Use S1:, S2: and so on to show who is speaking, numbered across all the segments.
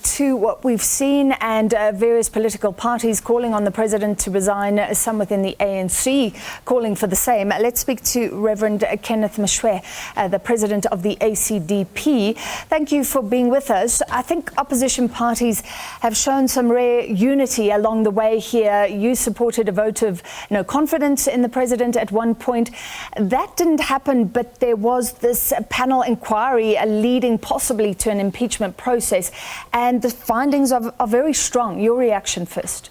S1: to what we've seen and various political parties calling on the president to resign, some within the ANC calling for the same. Let's speak to Reverend Kenneth Meshoe, the president of the ACDP. Thank you for being with us. I think opposition parties have shown some rare unity along the way here. You supported a vote of no confidence in the president at one point. That didn't happen, but there was this panel inquiry leading possibly to an impeachment process, and the findings are very strong. Your reaction first.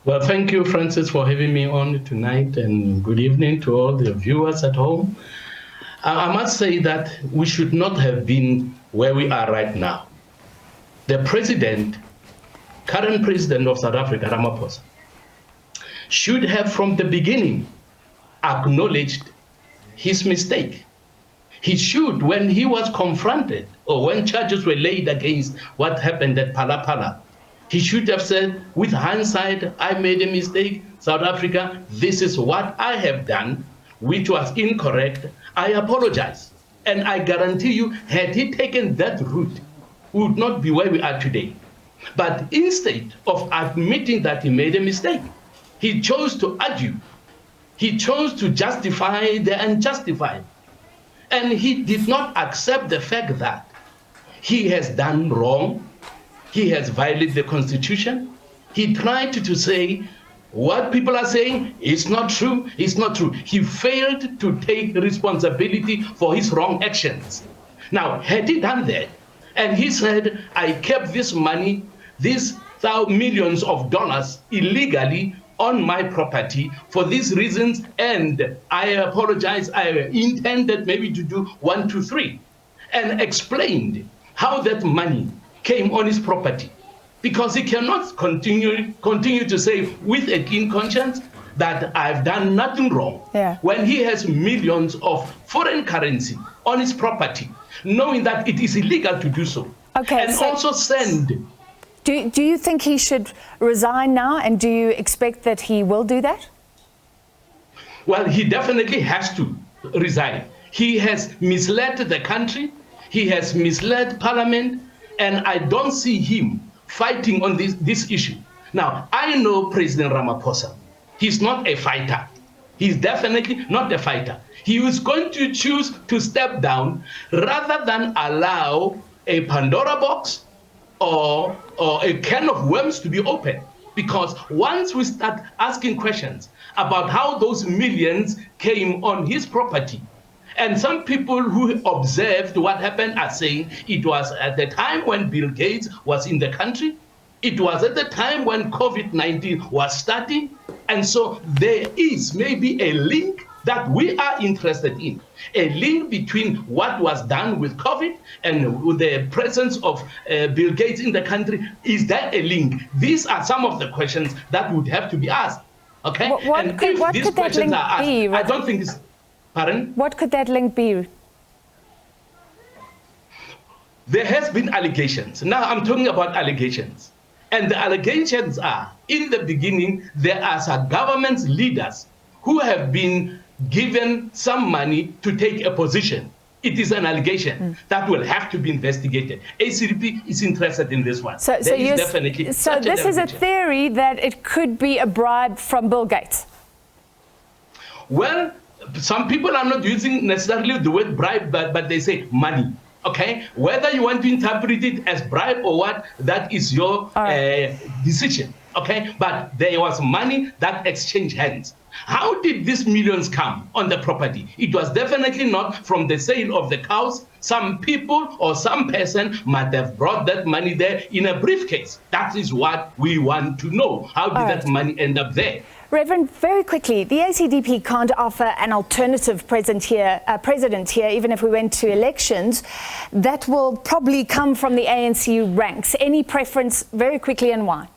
S2: Well, thank you, Francis, for having me on tonight, and good evening to all the viewers at home. I must say that we should not have been where we are right now. The president, current president of South Africa, Ramaphosa, should have from the beginning acknowledged his mistake. He should, when he was confronted or when charges were laid against what happened at Phala Phala, he should have said, with hindsight, I made a mistake. South Africa, this is what I have done, which was incorrect. I apologize. And I guarantee you, had he taken that route, we would not be where we are today. But instead of admitting that he made a mistake, he chose to argue. He chose to justify the unjustified. And he did not accept the fact that he has done wrong. He has violated the Constitution. He tried to say what people are saying is not true, it's not true. He failed to take responsibility for his wrong actions. Now, had he done that, and he said, I kept this money, these millions of dollars illegally on my property for these reasons, and I apologize, I intended maybe to do 1, 2, 3, and explained how that money came on his property. Because he cannot continue to say with a clean conscience that I've done nothing wrong, when he has millions of foreign currency on his property, knowing that it is illegal to do so.
S1: Okay,
S2: and also send.
S1: Do you think he should resign now, and do you expect that he will do that?
S2: Well, he definitely has to resign. He has misled the country, he has misled Parliament, and I don't see him fighting on this issue. Now, I know President Ramaphosa. He's not a fighter. He's definitely not a fighter. He was going to choose to step down rather than allow a Pandora box or a can of worms to be opened. Because once we start asking questions about how those millions came on his property, and some people who observed what happened are saying it was at the time when Bill Gates was in the country, it was at the time when COVID-19 was starting, and so there is maybe a link that we are interested in, a link between what was done with COVID and with the presence of Bill Gates in the country. Is that a link? These are some of the questions that would have to be asked. Okay?
S1: What could that link be?
S2: I don't think it's... Pardon?
S1: What could that link be?
S2: There has been allegations. Now I'm talking about allegations. And the allegations are, in the beginning, there are some government leaders who have been given some money to take a position. It is an allegation that will have to be investigated. ACDP is interested in this one.
S1: So this is a theory that it could be a bribe from Bill Gates.
S2: Well, some people are not using necessarily the word bribe, but they say money. Okay, whether you want to interpret it as bribe or what, that is your decision. Okay, but there was money that exchanged hands. How did these millions come on the property? It was definitely not from the sale of the cows. Some people or some person might have brought that money there in a briefcase. That is what we want to know. How did that money end up there?
S1: Reverend, very quickly, the ACDP can't offer an alternative president here, even if we went to elections. That will probably come from the ANC ranks. Any preference, very quickly, and why?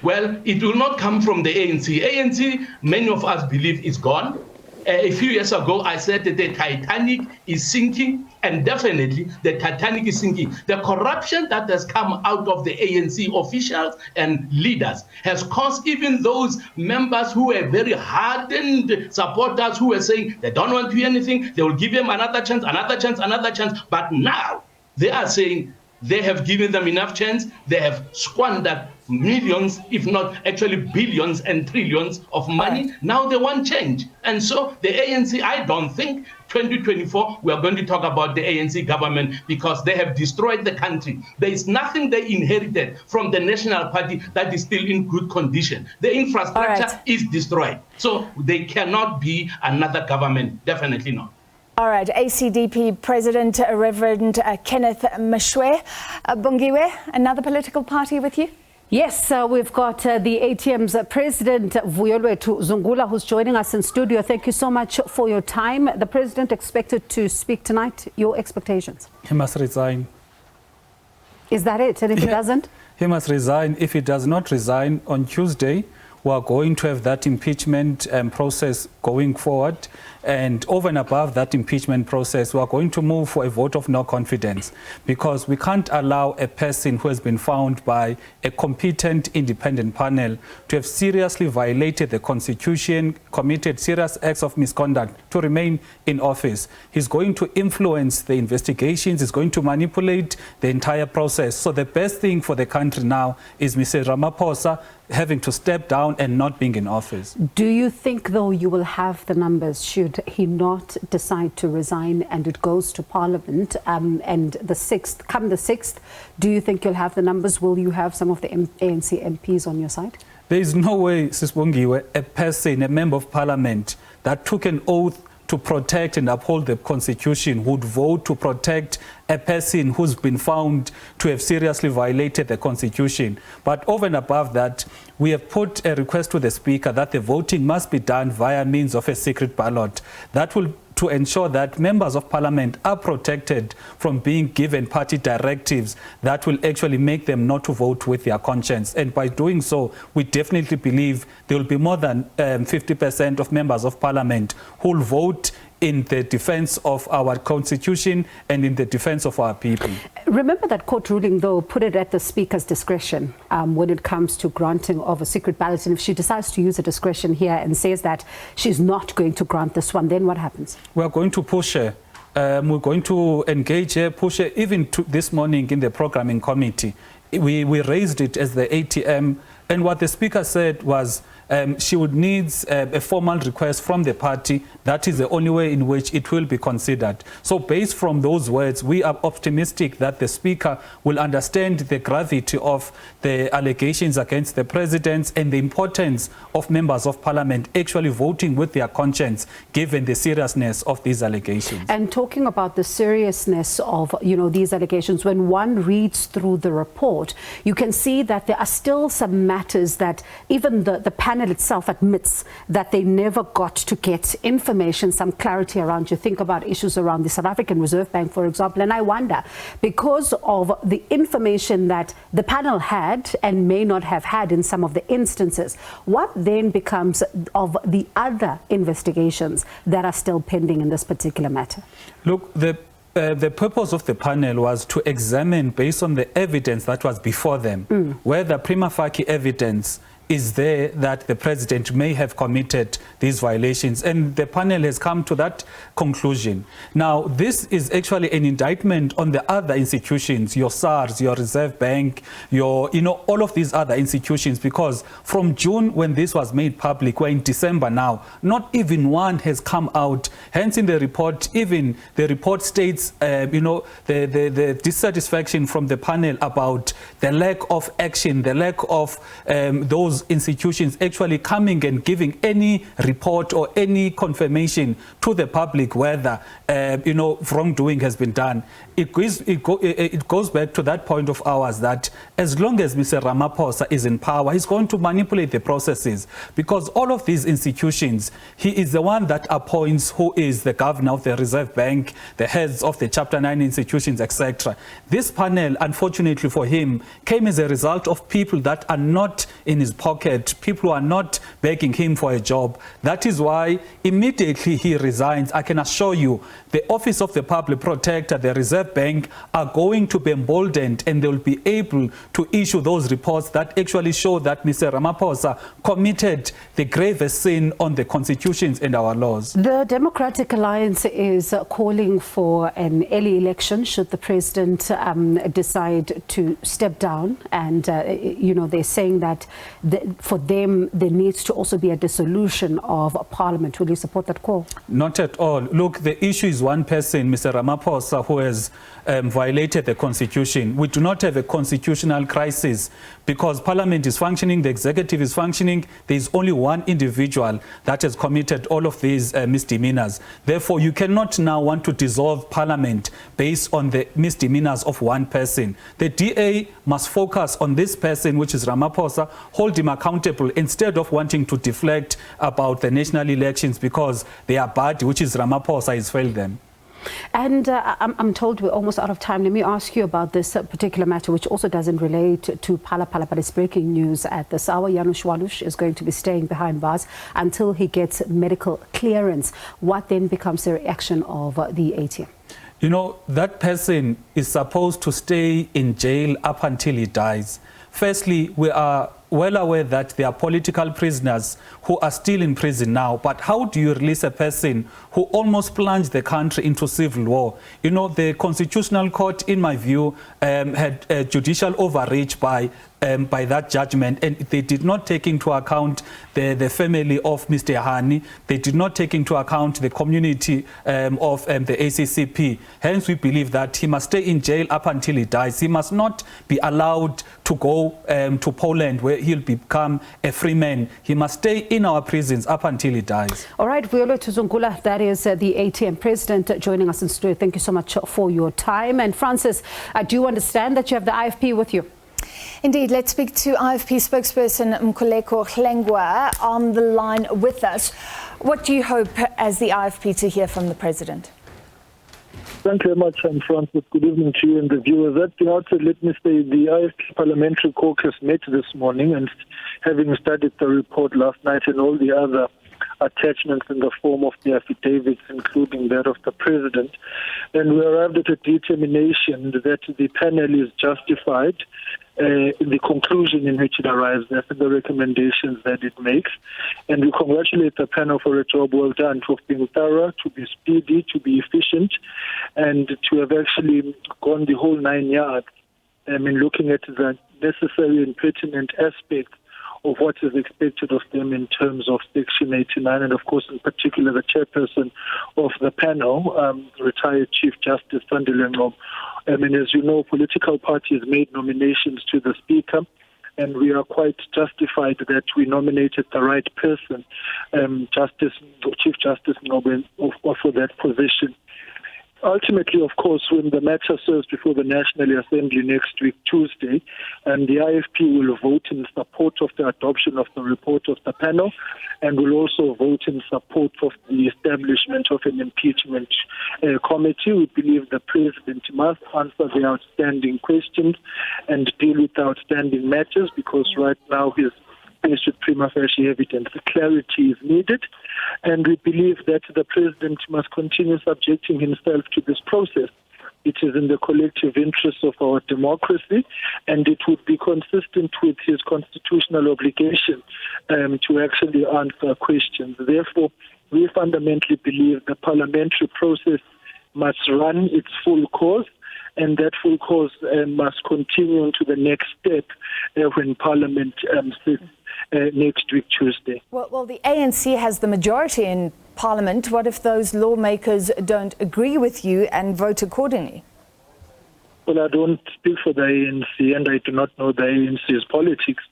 S2: Well, it will not come from the ANC. ANC, many of us believe, is gone. A few years ago, I said that the Titanic is sinking, and definitely the Titanic is sinking. The corruption that has come out of the ANC officials and leaders has caused even those members who were very hardened supporters who were saying they don't want to hear anything, they will give them another chance, another chance, another chance. But now they are saying they have given them enough chance. They have squandered millions, if not actually billions and trillions of money. Right. Now they want change. And so the ANC, I don't think 2024 we are going to talk about the ANC government, because they have destroyed the country. There is nothing they inherited from the National Party that is still in good condition. The infrastructure is destroyed. So they cannot be another government, definitely not.
S1: All right, ACDP President Reverend Kenneth Meshoe. Bongiwe, another political party with you?
S3: Yes, we've got the ATM's President Vuyo Zungula, who's joining us in studio. Thank you so much for your time. The President expected to speak tonight. Your expectations?
S4: He must resign.
S3: Is that it? And if he doesn't?
S4: He must resign. If he does not resign on Tuesday, we are going to have that impeachment process going forward. And over and above that impeachment process, we are going to move for a vote of no confidence, because we can't allow a person who has been found by a competent independent panel to have seriously violated the Constitution, committed serious acts of misconduct, to remain in office. He's going to influence the investigations, he's going to manipulate the entire process. So the best thing for the country now is Mr. Ramaphosa having to step down and not being in office.
S3: Do you think, though, you will have the numbers should he not decide to resign and it goes to Parliament and the 6th, come the 6th, do you think you'll have the numbers? Will you have some of the ANC MPs on your side?
S4: There is no way, Sis Bongiwe, a person, a member of Parliament that took an oath to protect and uphold the Constitution would vote to protect a person who's been found to have seriously violated the Constitution. But over and above that, we have put a request to the Speaker that the voting must be done via means of a secret ballot. That will to ensure that members of Parliament are protected from being given party directives that will actually make them not to vote with their conscience. And by doing so, we definitely believe there will be more than 50% of members of Parliament who will vote in the defense of our Constitution and in the defense of our people.
S3: Remember that court ruling, though, put it at the Speaker's discretion when it comes to granting of a secret ballot. And if she decides to use her discretion here and says that she's not going to grant this one, then what happens?
S4: We're going to push her. We're going to engage her, push her. Even this morning in the programming committee, we raised it as the ATM. And what the Speaker said was she would need a formal request from the party. That is the only way in which it will be considered. So based from those words, we are optimistic that the Speaker will understand the gravity of the allegations against the President and the importance of members of Parliament actually voting with their conscience, given the seriousness of these allegations.
S3: And talking about the seriousness of, these allegations, when one reads through the report, you can see that there are still some matters that even the panel itself admits that they never got to get information, some clarity around. You think about issues around the South African Reserve Bank, for example, and I wonder, because of the information that the panel had and may not have had in some of the instances, what then becomes of the other investigations that are still pending in this particular matter?
S4: Look, the purpose of the panel was to examine, based on the evidence that was before them, whether prima facie evidence is there that the President may have committed these violations. And the panel has come to that conclusion. Now, this is actually an indictment on the other institutions, your SARS, your Reserve Bank, your, all of these other institutions, because from June, when this was made public, we're in December now, not even one has come out. Hence, in the report, even the report states, the dissatisfaction from the panel about the lack of action, the lack of those institutions actually coming and giving any report or any confirmation to the public whether wrongdoing has been done. It goes back to that point of ours that as long as Mr. Ramaphosa is in power, he's going to manipulate the processes, because all of these institutions, he is the one that appoints who is the governor of the Reserve Bank, the heads of the Chapter 9 institutions, etc. This panel, unfortunately for him, came as a result of people that are not in his pocket. People are not begging him for a job. That is why immediately he resigns. I can assure you, the Office of the Public Protector, the Reserve Bank are going to be emboldened, and they will be able to issue those reports that actually show that Mr. Ramaphosa committed the gravest sin on the constitutions and our laws.
S3: The Democratic Alliance is calling for an early election should the president decide to step down, and they're saying that for them there needs to also be a dissolution of Parliament. Will you support that call?
S4: Not at all. Look, the issue is one person, Mr. Ramaphosa, who has violated the constitution. We do not have a constitutional crisis because Parliament is functioning, the executive is functioning. There is only one individual that has committed all of these misdemeanors. Therefore, you cannot now want to dissolve Parliament based on the misdemeanors of one person. The DA must focus on this person, which is Ramaphosa, hold him accountable instead of wanting to deflect about the national elections because their party, which is Ramaphosa, has failed them.
S3: And I'm told we're almost out of time. Let me ask you about this particular matter, which also doesn't relate to Phala Phala, but it's breaking news at this hour. Janusz Walusz is going to be staying behind bars until he gets medical clearance. What then becomes the reaction of the ATM?
S4: You know, that person is supposed to stay in jail up until he dies. Firstly, we are well aware that there are political prisoners who are still in prison now, but how do you release a person who almost plunged the country into civil war? You know, the Constitutional Court, in my view, had a judicial overreach by that judgment, and they did not take into account the family of Mr. Hani. They did not take into account the community of the ACCP. Hence, we believe that he must stay in jail up until he dies. He must not be allowed to go to Poland, where he'll become a free man. He must stay in our prisons up until he dies.
S3: All right, Vuyo Zungula, that is the ATM President, joining us in studio. Thank you so much for your time. And Francis, I do understand that you have the IFP with you.
S1: Indeed, let's speak to IFP spokesperson Mkhuleko Hlengwa on the line with us. What do you hope as the IFP to hear from the President?
S5: Thank you very much, Francis. Good evening to you and the viewers. At the outset, let me say the IFP Parliamentary Caucus met this morning, and having studied the report last night and all the other attachments in the form of the affidavits, including that of the President, and we arrived at a determination that the panel is justified in the conclusion in which it arrives at the recommendations that it makes. And we congratulate the panel for a job well done, for being thorough, to be speedy, to be efficient, and to have actually gone the whole 9 yards in looking at the necessary and pertinent aspects of what is expected of them in terms of Section 89, and of course in particular the chairperson of the panel, retired Chief Justice Hlengwa. As you know, political parties made nominations to the Speaker, and we are quite justified that we nominated the right person, Chief Justice Hlengwa, for that position. Ultimately, of course, when the matter serves before the National Assembly next week, Tuesday, and the IFP will vote in support of the adoption of the report of the panel, and will also vote in support of the establishment of an impeachment committee. We believe the President must answer the outstanding questions and deal with the outstanding matters, because right now his faced with prima facie evidence. The clarity is needed, and we believe that the President must continue subjecting himself to this process. It is in the collective interest of our democracy, and it would be consistent with his constitutional obligation to actually answer questions. Therefore, we fundamentally believe the parliamentary process must run its full course, and that full course must continue into the next step when Parliament sits next week, Tuesday.
S1: Well, the ANC has the majority in Parliament. What if those lawmakers don't agree with you and vote accordingly?
S5: Well, I don't speak for the ANC, and I do not know the ANC's politics.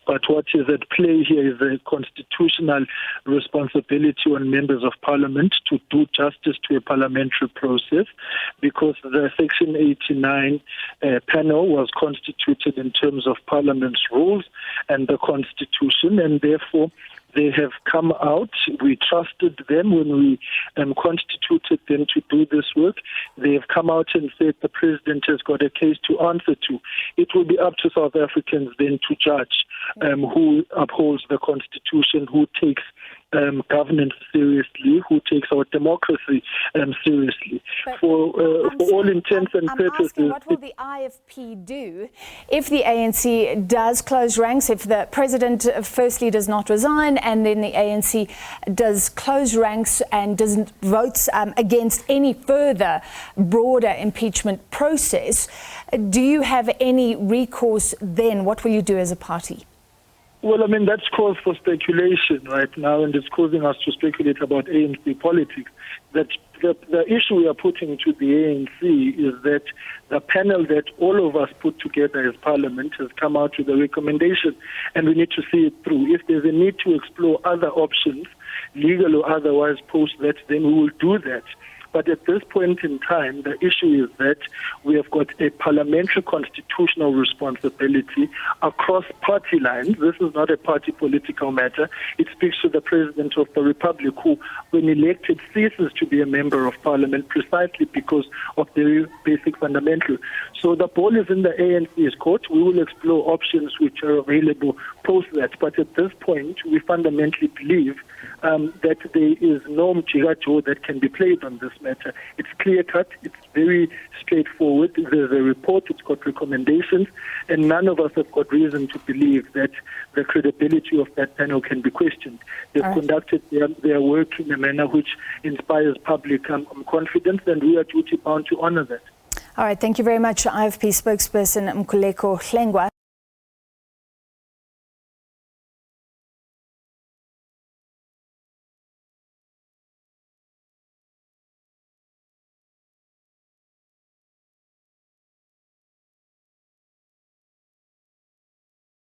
S5: But what is at play here is a constitutional responsibility on members of Parliament to do justice to a parliamentary process, because the Section 89 panel was constituted in terms of Parliament's rules and the Constitution, and therefore They have come out. We trusted them when we constituted them to do this work. They have come out and said the president has got a case to answer to. It will be up to South Africans then to judge who upholds the constitution, who takes governance seriously, who takes our democracy seriously. For all intents and purposes.
S1: I'm asking, what will the IFP do if the ANC does close ranks, if the president firstly does not resign and then the ANC does close ranks and doesn't vote against any further broader impeachment process? Do you have any recourse then? What will you do as a party?
S5: Well, I mean, that's cause for speculation right now, and it's causing us to speculate about ANC politics. That the issue we are putting to the ANC is that the panel that all of us put together as Parliament has come out with a recommendation, and we need to see it through. If there's a need to explore other options, legal or otherwise, post that, then we will do that. But at this point in time, the issue is that we have got a parliamentary constitutional responsibility across party lines. This is not a party political matter. It speaks to the President of the Republic, who, when elected, ceases to be a member of Parliament precisely because of the basic fundamental. So the ball is in the ANC's court. We will explore options which are available post that. But at this point, we fundamentally believe that there is no mjigajo that can be played on this matter. It's clear-cut, it's very straightforward. There's a report, it's got recommendations, and none of us have got reason to believe that the credibility of that panel can be questioned. They've conducted their work in a manner which inspires public confidence, and we are duty-bound to honor that.
S1: All right, thank you very much, IFP spokesperson Mkhuleko Hlengwa.